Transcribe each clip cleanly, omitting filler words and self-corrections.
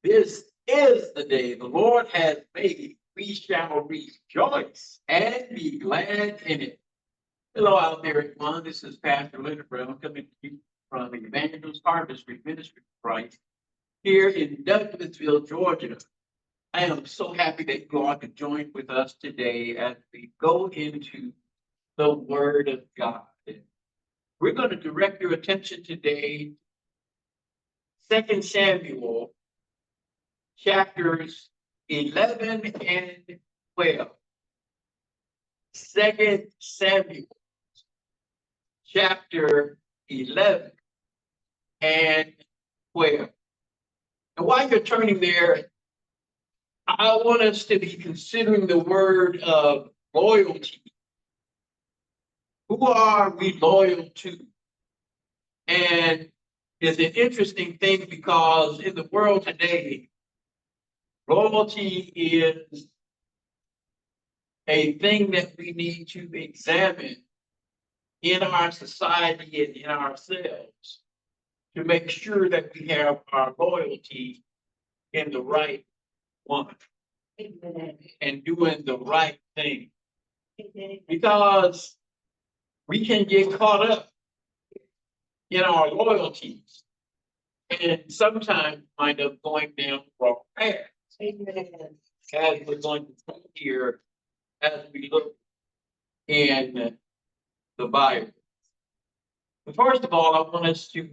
This is the day the Lord has made. We shall rejoice and be glad in it. Hello out there, everyone. This is Pastor Leonard Brown coming to you from Evangelist Harvest Ministry of Christ here in Douglasville, Georgia. I am so happy that you all could join with us today as we go into the Word of God. We're going to direct your attention today, 2 Samuel chapters 11 and 12. 2 Samuel chapter 11 and 12. And while you're turning there, I want us to be considering the word of loyalty. Who are we loyal to? And it's an interesting thing because in the world today, loyalty is a thing that we need to examine in our society and in ourselves to make sure that we have our loyalty in the right one and doing the right thing. Because we can get caught up in our loyalties and sometimes wind up going down the wrong path. As we're going to see here as we look in the Bible. But first of all, I want us to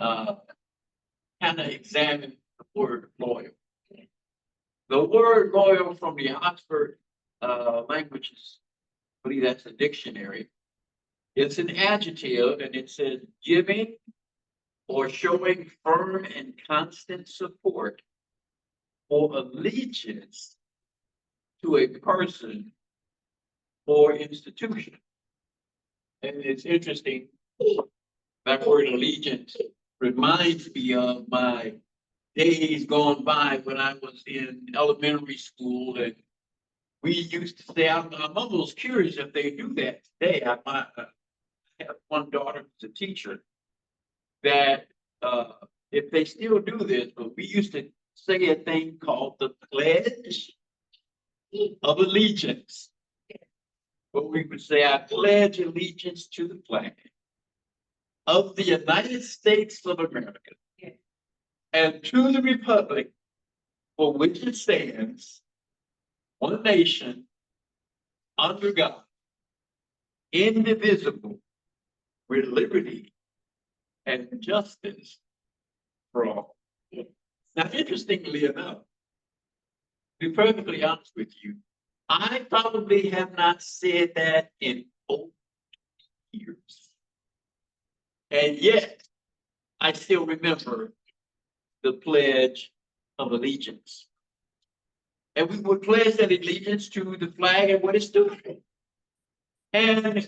kind of examine the word loyal. The word loyal from the Oxford languages, I believe that's a dictionary. It's an adjective and it says giving or showing firm and constant support or allegiance to a person or institution. And it's interesting, that word allegiance reminds me of my days gone by when I was in elementary school, and we used to say, I'm almost curious if they do that today. I have one daughter who's a teacher, that if they still do this, but we used to say a thing called the Pledge of Allegiance. But we would say, I pledge allegiance to the flag of the United States of America and to the republic for which it stands, one nation, under God, indivisible, with liberty and justice for all. Now, interestingly enough, to be perfectly honest with you, I probably have not said that in over years. And yet, I still remember the Pledge of Allegiance. And we would pledge that allegiance to the flag and what it stood for. And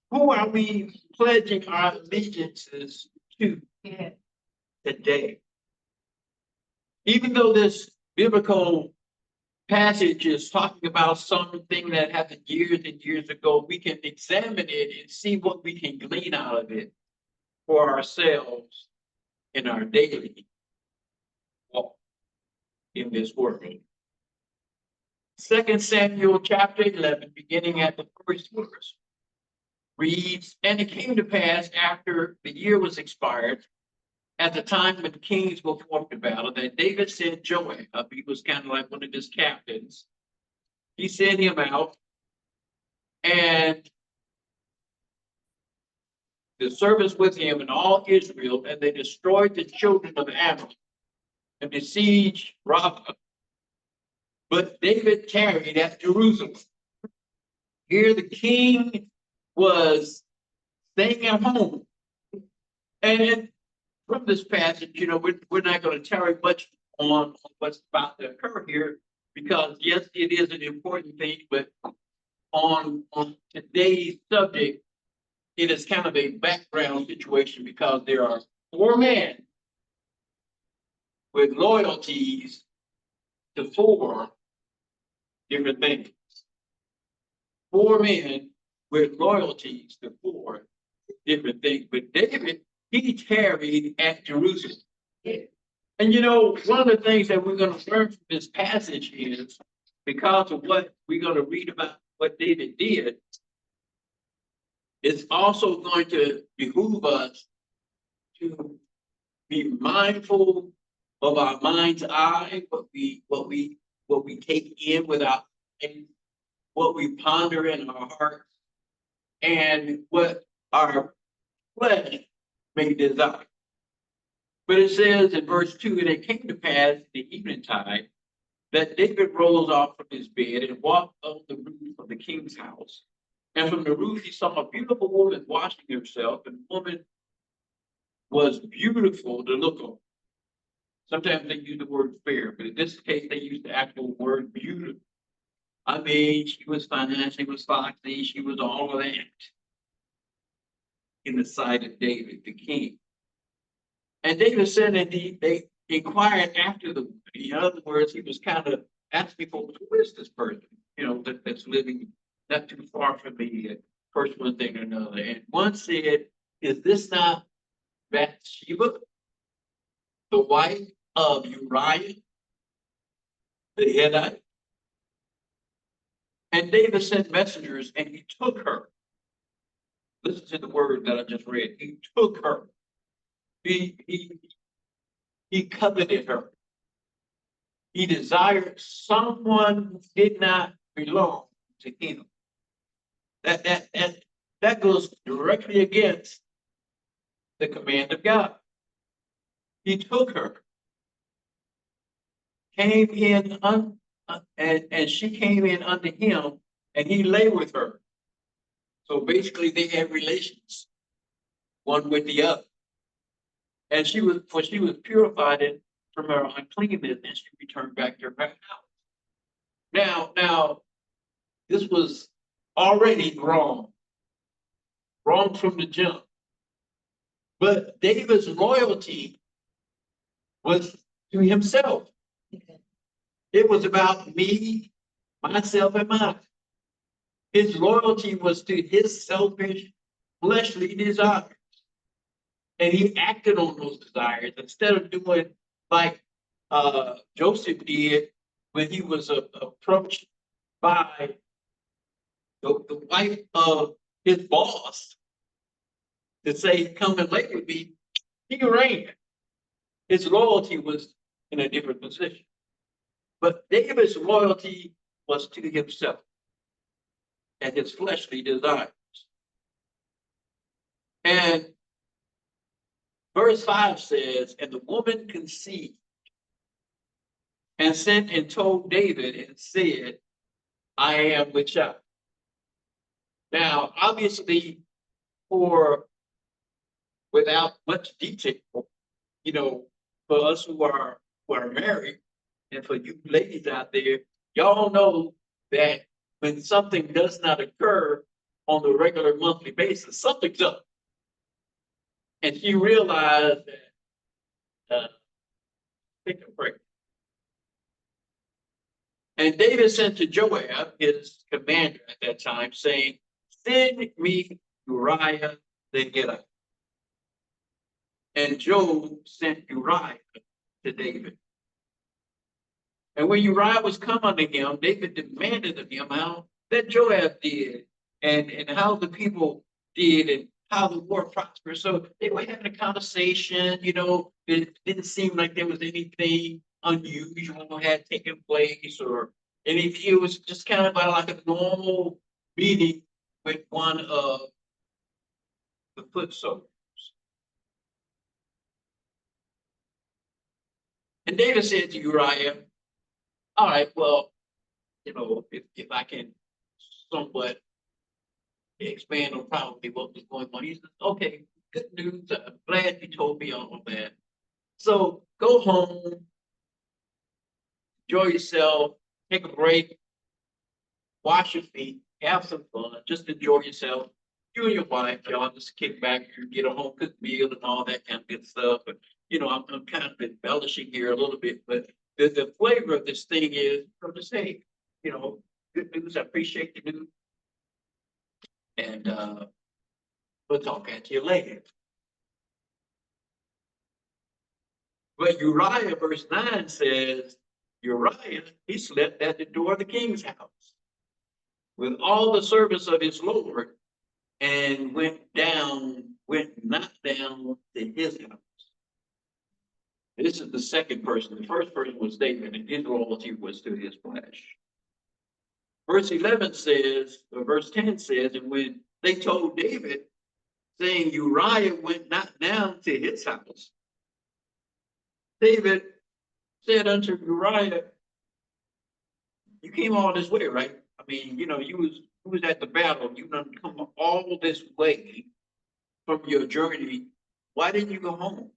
who are we pledging our allegiances to today? Even though this biblical passage is talking about something that happened years and years ago, we can examine it and see what we can glean out of it for ourselves in our daily walk in this world. 2 Samuel chapter 11, beginning at the first verse, reads, And it came to pass after the year was expired, at the time when the kings were formed to battle, that David sent Joab, he was kind of like one of his captains. He sent him out, and the servants with him and all Israel, and they destroyed the children of Ammon and besieged Rabbah. But David tarried at Jerusalem. Here the king was staying at home. And from this passage, we're not going to tarry much on what's about to occur here, because yes, it is an important thing, but on today's subject, it is kind of a background situation because there are 4 men with loyalties to 4 different things. 4 men with loyalties to 4 different things. But David, he tarried at Jerusalem. And you know, one of the things that we're going to learn from this passage is because of what we're going to read about what David did, it's also going to behoove us to be mindful of our mind's eye, what we take in with our mind, what we ponder in our hearts, and what our flesh may desire. But it says in verse 2, and it came to pass in the evening time that David rose off from his bed and walked on the roof of the king's house. And from the roof he saw a beautiful woman washing herself, and the woman was beautiful to look on. Sometimes they use the word fair, but in this case they use the actual word beautiful. I mean, she was fine, she was foxy, she was all of that in the sight of David, the king. And David said that they inquired after the woman. In other words, he was kind of asking people, who is this person? You know, that's living not too far from me, first one thing or another. And one said, is this not Bathsheba, the wife of Uriah the Hittite? And David sent messengers and he took her. Listen to the word that I just read. He took her. He coveted her. He desired someone who did not belong to him. That goes directly against the command of God. He took her, came in, and she came in unto him, and he lay with her. So basically, they had relations, one with the other. And she was purified from her uncleanness, and she returned back to her house. Now, this was already wrong from the jump. But David's loyalty was to himself. It was about me, myself, and mine. His loyalty was to his selfish, fleshly desires. And he acted on those desires instead of doing like Joseph did when he was approached by the wife of his boss to say, come and lay with me. He ran. His loyalty was in a different position. But David's loyalty was to himself and his fleshly desires. And verse 5 says, and the woman conceived and sent and told David and said, I am with child. Now, obviously, without much detail, you know, for us who are married, and for you ladies out there, y'all know that when something does not occur on the regular monthly basis, something's up. And she realized that take a break. And David sent to Joab, his commander at that time, saying, send me Uriah the Hittite. And Joab sent Uriah to David. And when Uriah was come unto him, David demanded of him how that Joab did, and how the people did, and how the war prospered. So they were having a conversation, you know, it didn't seem like there was anything unusual had taken place or anything. It was just kind of like a normal meeting with one of the foot soldiers. And David said to Uriah, all right, well, you know, if I can somewhat expand on probably what was going on. He said, okay, good news. I'm glad you told me all of that. So go home, enjoy yourself, take a break, wash your feet, have some fun, just enjoy yourself. You and your wife, y'all just kick back and get a home cooked meal and all that kind of good stuff. But you know, I'm kind of embellishing here a little bit, but the flavor of this thing is from the say, you know, good news. I appreciate the news. And we'll talk at you later. But Uriah, verse 9 says, Uriah, he slept at the door of the king's house with all the servants of his Lord and went not down to his house. This is the second person. The first person was David, and his loyalty was to his flesh. Verse 11 says, or verse 10 says, and when they told David, saying Uriah went not down to his house, David said unto Uriah, you came all this way, right? I mean, you was at the battle. You done come all this way from your journey. Why didn't you go home?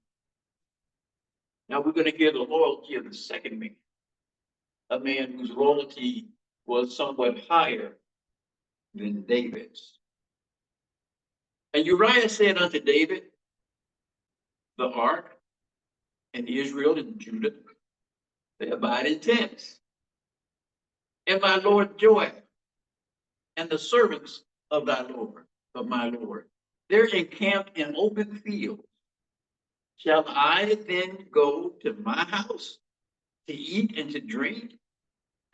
Now we're going to hear the loyalty of the second man, a man whose loyalty was somewhat higher than David's. And Uriah said unto David, the ark and Israel and Judah, they abide in tents. And my Lord Joab and the servants of thy Lord, of my Lord, they're encamped in open fields. Shall I then go to my house to eat and to drink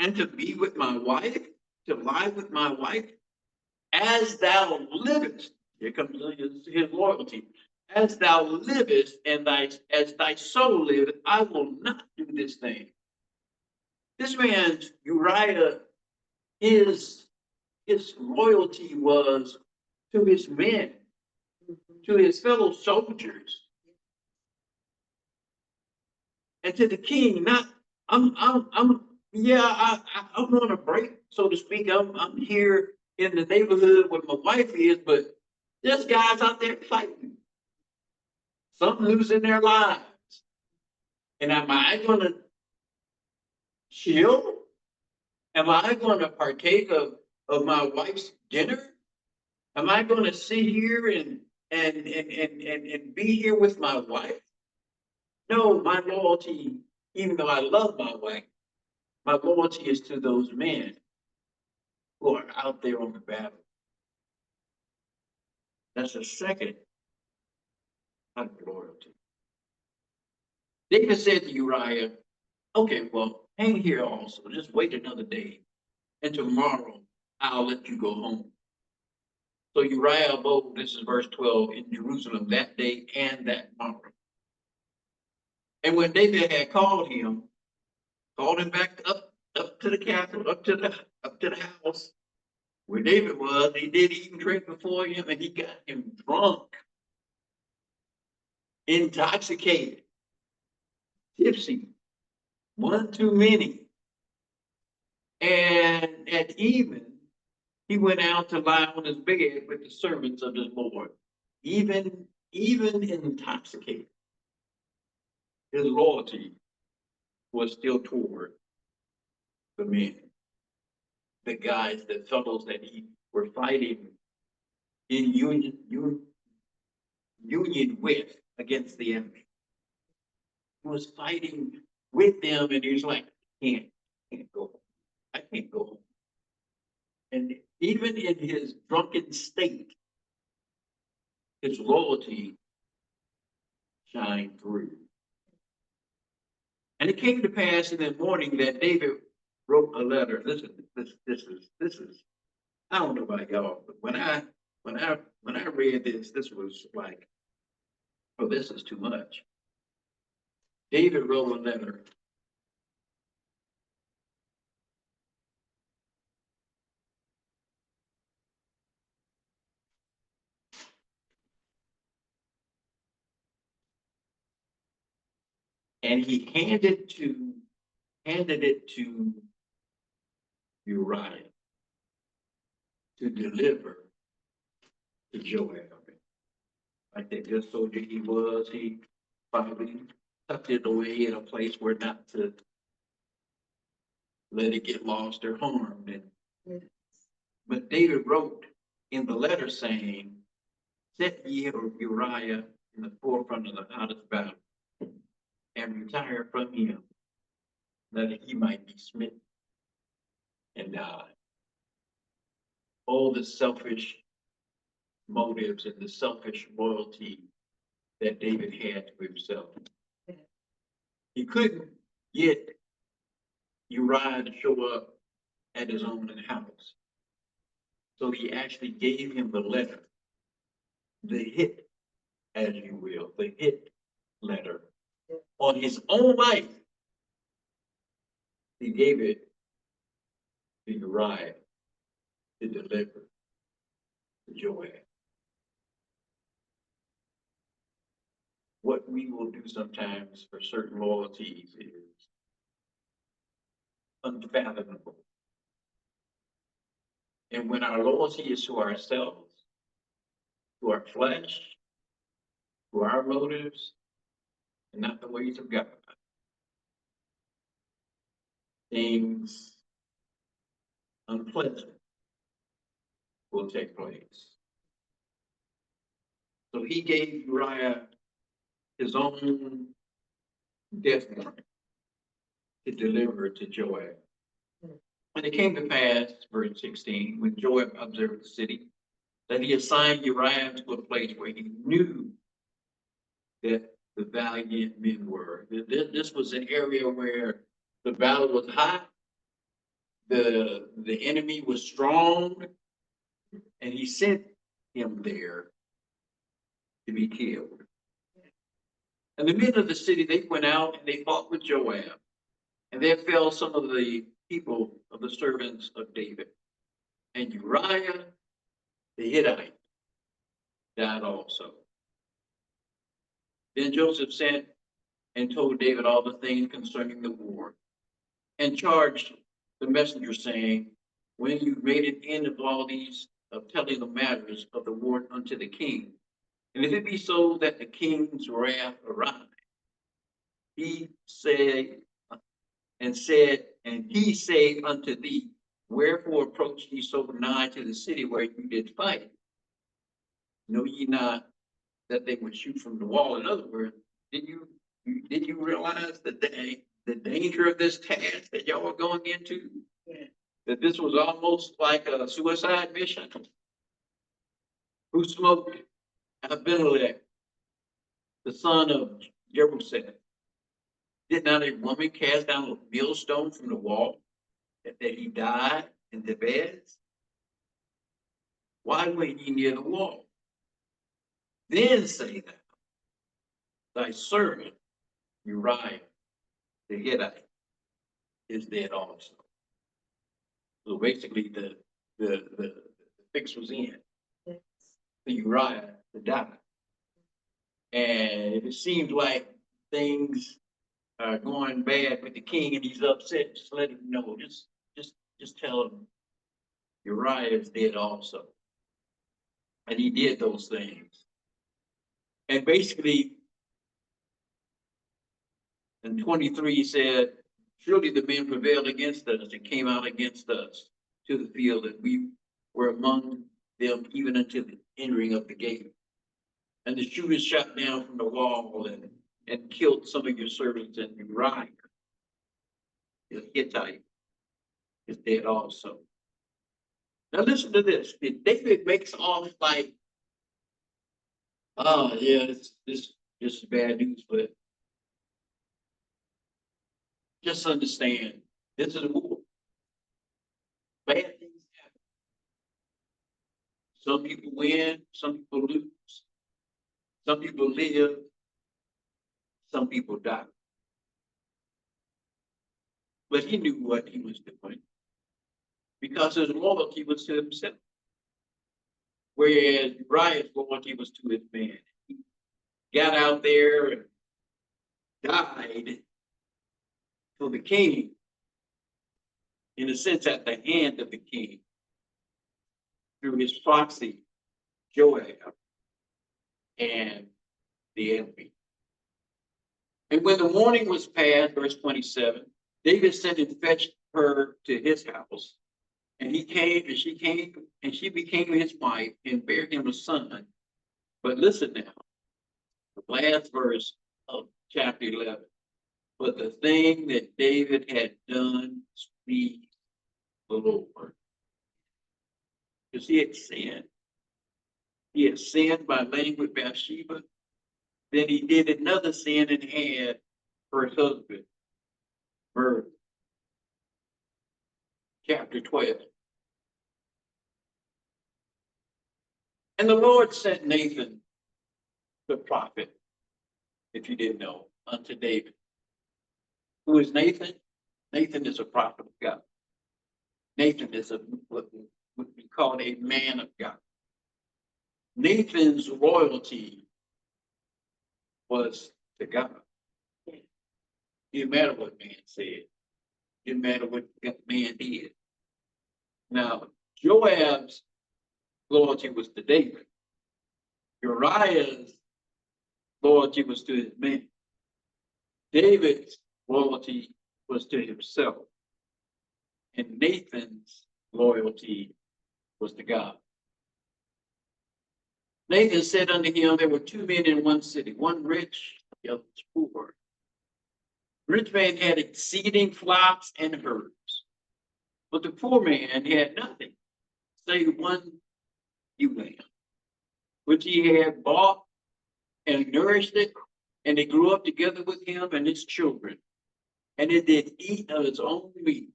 and to be with my wife, to lie with my wife? As thou livest, here comes his loyalty. As thou livest and as thy soul liveth, I will not do this thing. This man, Uriah, his loyalty was to his men, to his fellow soldiers, and to the king. Not, I'm on a break, so to speak. I'm here in the neighborhood where my wife is, but there's guys out there fighting. Some losing their lives. And am I going to chill? Am I going to partake of my wife's dinner? Am I going to sit here and be here with my wife? No, my loyalty, even though I love my wife, my loyalty is to those men who are out there on the battle. That's the second type of loyalty. David said to Uriah, okay, well, hang here also. Just wait another day. And tomorrow I'll let you go home. So Uriah abode, this is verse 12, in Jerusalem that day and that morrow. And when David had called him back up to the castle, up to the house where David was, he did eat and drink before him, and he got him drunk, intoxicated, tipsy, one too many. And at even, he went out to lie on his bed with the servants of his Lord, even intoxicated. His loyalty was still toward the men, the guys, the fellows that he were fighting in union with against the enemy. He was fighting with them, and he was like, I can't go home. I can't go home. And even in his drunken state, his loyalty shined through. And it came to pass in the morning that David wrote a letter. Listen, this is, I don't know about y'all, but when I read this was like, oh, this is too much. David wrote a letter. And he handed it to Uriah to deliver to Joab. Like that good soldier he was, he probably tucked it away in a place where not to let it get lost or harmed. And, but David wrote in the letter saying, set ye Uriah in the forefront of the hottest battle and retire from him, that he might be smitten and die. All the selfish motives and the selfish loyalty that David had to himself. He couldn't get Uriah to show up at his own house. So he actually gave him the letter, the hit, as you will, the hit letter on his own life. He gave it to Uriah to deliver to Joab. What we will do sometimes for certain loyalties is unfathomable. And when our loyalty is to ourselves, to our flesh, to our motives, and not the ways of God, things unpleasant will take place. So he gave Uriah his own death warrant to deliver to Joab. And it came to pass, verse 16, when Joab observed the city, that he assigned Uriah to a place where he knew that the valiant men were. This was an area where the battle was hot, the enemy was strong, and he sent him there to be killed. And the men of the city, they went out and they fought with Joab. And there fell some of the people of the servants of David. And Uriah the Hittite died also. Then Joseph sent and told David all the things concerning the war, and charged the messenger, saying, when you've made an end of all these, of telling the matters of the war unto the king, and if it be so that the king's wrath arise, he said, and he say unto thee, wherefore approach ye so nigh to the city where you did fight? Know ye not that they would shoot from the wall? In other words, did you realize the danger of this task that y'all were going into? Yeah. That this was almost like a suicide mission? Who smoked Abimelech, the son of Jerusalem? Did not a woman cast down a millstone from the wall that he died in the beds? Why were ye near the wall? Then say thou, thy servant Uriah the Hittite is dead also. So basically the fix was in for Uriah to die. And if it seems like things are going bad with the king and he's upset, just let him know. Just tell him Uriah is dead also. And he did those things. And basically, in 23 said, surely the men prevailed against us and came out against us to the field, and we were among them even until the entering of the gate. And the shooters shot down from the wall and killed some of your servants, and Uriah, the Hittite, is dead also. Now listen to this. David makes off like, oh yeah, this is bad news, but just understand, this is a war. Bad things happen. Some people win, some people lose. Some people live, some people die. But he knew what he was doing because his loyalty was to himself. Whereas Uriah's loyalty was to his man. He got out there and died for the king, in a sense, at the hand of the king, through his proxy, Joab, and the enemy. And when the morning was past, verse 27, David sent and fetched her to his house. And he came, and she came, and she became his wife and bare him a son. But listen now, the last verse of chapter 11. But the thing that David had done pleased the Lord. Because he had sinned. He had sinned by laying with Bathsheba. Then he did another sin and had first husband, murdered. Chapter 12. And the Lord sent Nathan, the prophet, if you didn't know, unto David. Who is Nathan? Nathan is a prophet of God. Nathan is what would be called a man of God. Nathan's loyalty was to God. It didn't matter what man said. It didn't matter what man did. Now, Joab's loyalty was to David. Uriah's loyalty was to his men. David's loyalty was to himself. And Nathan's loyalty was to God. Nathan said unto him, there were two men in one city, one rich, the other poor. Rich man had exceeding flocks and herds, but the poor man had nothing, save one ewe lamb, which he had bought and nourished it, and it grew up together with him and his children. And it did eat of its own meat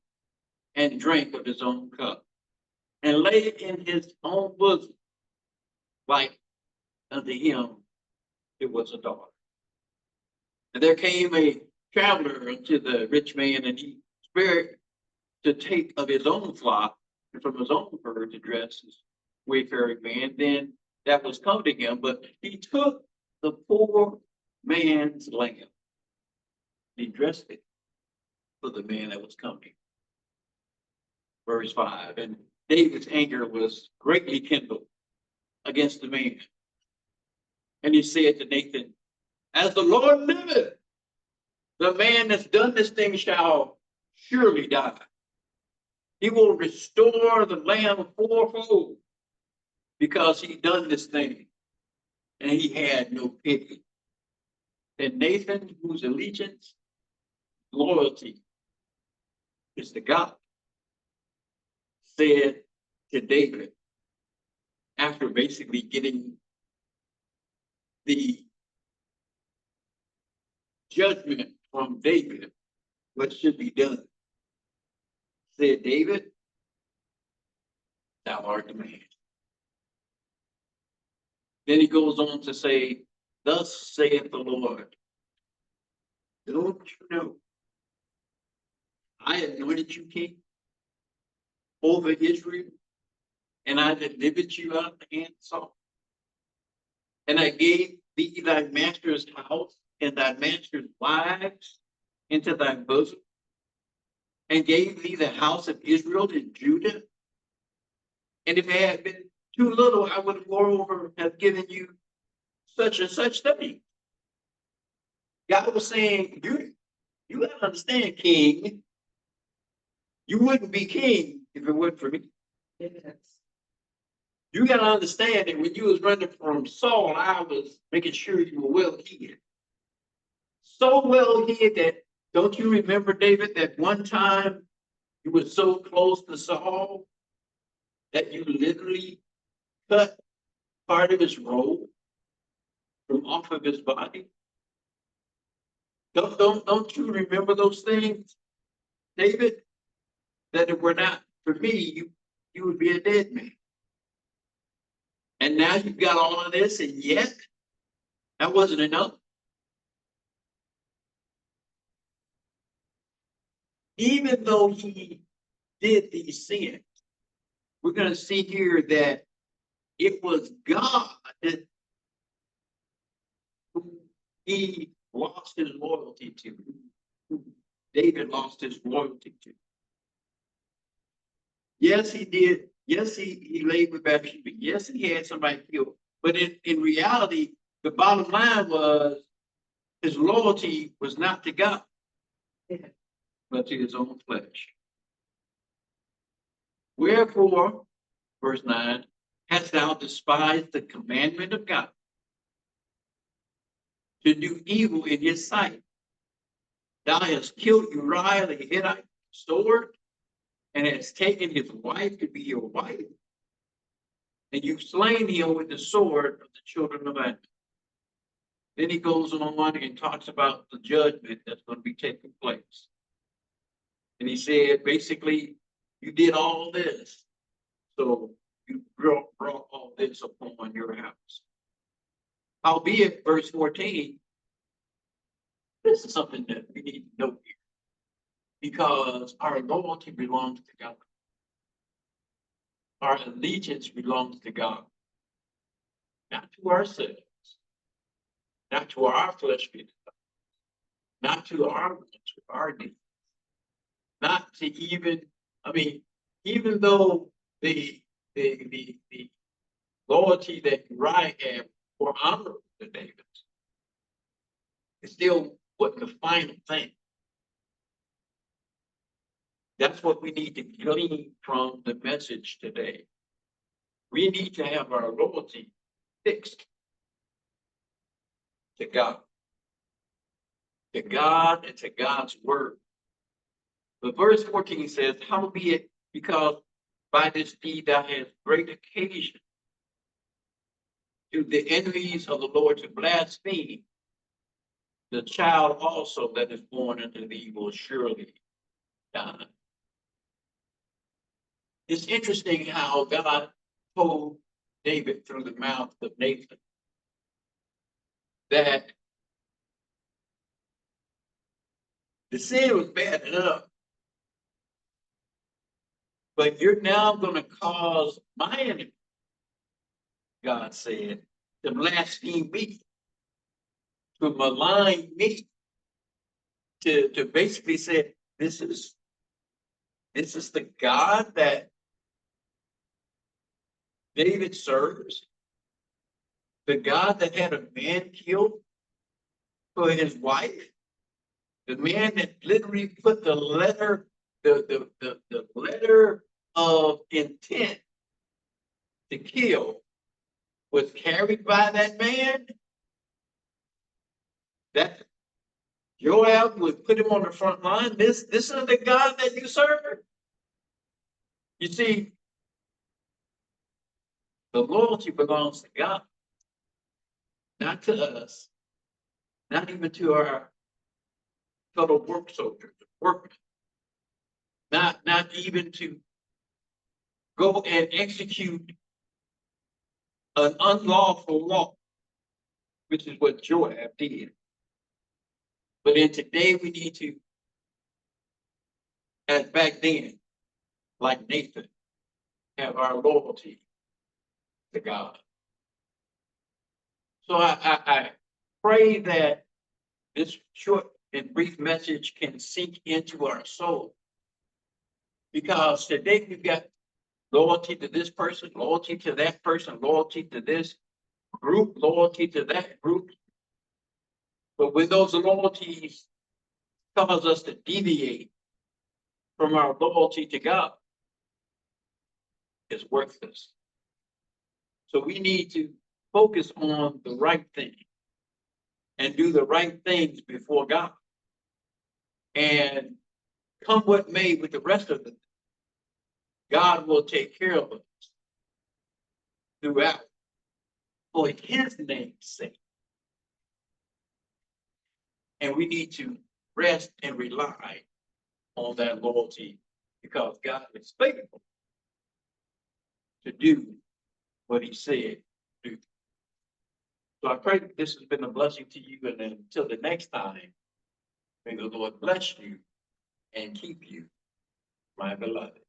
and drank of his own cup, and lay it in his own bosom, like unto him it was a daughter. And there came a traveler unto the rich man, and he spared to take of his own flock and from his own herd to dress his wayfaring man. Then that was come to him, but he took the poor man's lamb. He dressed it for the man that was coming. Verse 5. And David's anger was greatly kindled against the man. And he said to Nathan, as the Lord liveth, the man that's done this thing shall surely die. He will restore the lamb fourfold, because he done this thing, and he had no pity. And Nathan, whose allegiance, loyalty is to God, said to David, after basically getting the judgment from David, what should be done, said, David, thou art the man. Then he goes on to say, thus saith the Lord, don't you know, I anointed you king over Israel, and I delivered you out of the hand of Saul. And I gave thee thy master's house and thy master's wives into thy bosom, and gave thee the house of Israel and Judah. And if it had been too little, I would moreover have given you such and such thing. God was saying, you got to understand, king, you wouldn't be king if it weren't for me. Yes. You got to understand that when you was running from Saul, I was making sure you were well hid. So well hid that, don't you remember, David, that one time you were so close to Saul that you literally cut part of his robe from off of his body? Don't you remember those things, David? That if it were not for me, you would be a dead man. And now you've got all of this, and yet that wasn't enough. Even though he did these sins, we're going to see here that it was God who he lost his loyalty to, who David lost his loyalty to. Yes, he did. Yes, he laid with Bathsheba. Yes, he had somebody killed. But in reality, the bottom line was his loyalty was not to God, but to his own flesh. Wherefore, verse 9, hast thou despised the commandment of God to do evil in his sight? Thou hast killed Uriah the Hittite sword, and has taken his wife to be your wife, and you've slain him with the sword of the children of Ammon. Then he goes on and talks about the judgment that's going to be taking place. And he said, basically, you did all this. So you brought all this upon your house. Howbeit, verse 14, this is something that we need to know here. Because our loyalty belongs to God. Our allegiance belongs to God. Not to ourselves. Not to our fleshly desires. Not to our wants or our needs. Not to even, even though the loyalty that Uriah had for honorable to David, it still wasn't the final thing. That's what we need to glean from the message today. We need to have our loyalty fixed to God. To God and to God's word. But verse 14 says, howbeit, because by this deed thou hast great occasion to the enemies of the Lord to blaspheme, the child also that is born unto thee will surely die. It's interesting how God told David through the mouth of Nathan that the sin was bad enough, but you're now going to cause my enemy, God said, to blaspheme me, to malign me, to basically say, this is the God that David serves, the God that had a man killed for his wife, the man that literally put the letter of intent to kill was carried by that man. That Joab would put him on the front line. This is the God that you serve. You see, the loyalty belongs to God, not to us, not even to our fellow work soldiers, workmen, not even to go and execute an unlawful law, which is what Joab did. But in today, we need to, as back then, like Nathan, have our loyalty to God. So I pray that this short and brief message can sink into our soul. Because today we've got loyalty to this person, loyalty to that person, loyalty to this group, loyalty to that group. But when those loyalties cause us to deviate from our loyalty to God, it's worthless. So we need to focus on the right thing and do the right things before God. And come what may with the rest of it, God will take care of us throughout for his name's sake. And we need to rest and rely on that loyalty because God is faithful to do what he said to do. So I pray that this has been a blessing to you. And until the next time, may the Lord bless you and keep you, my beloved.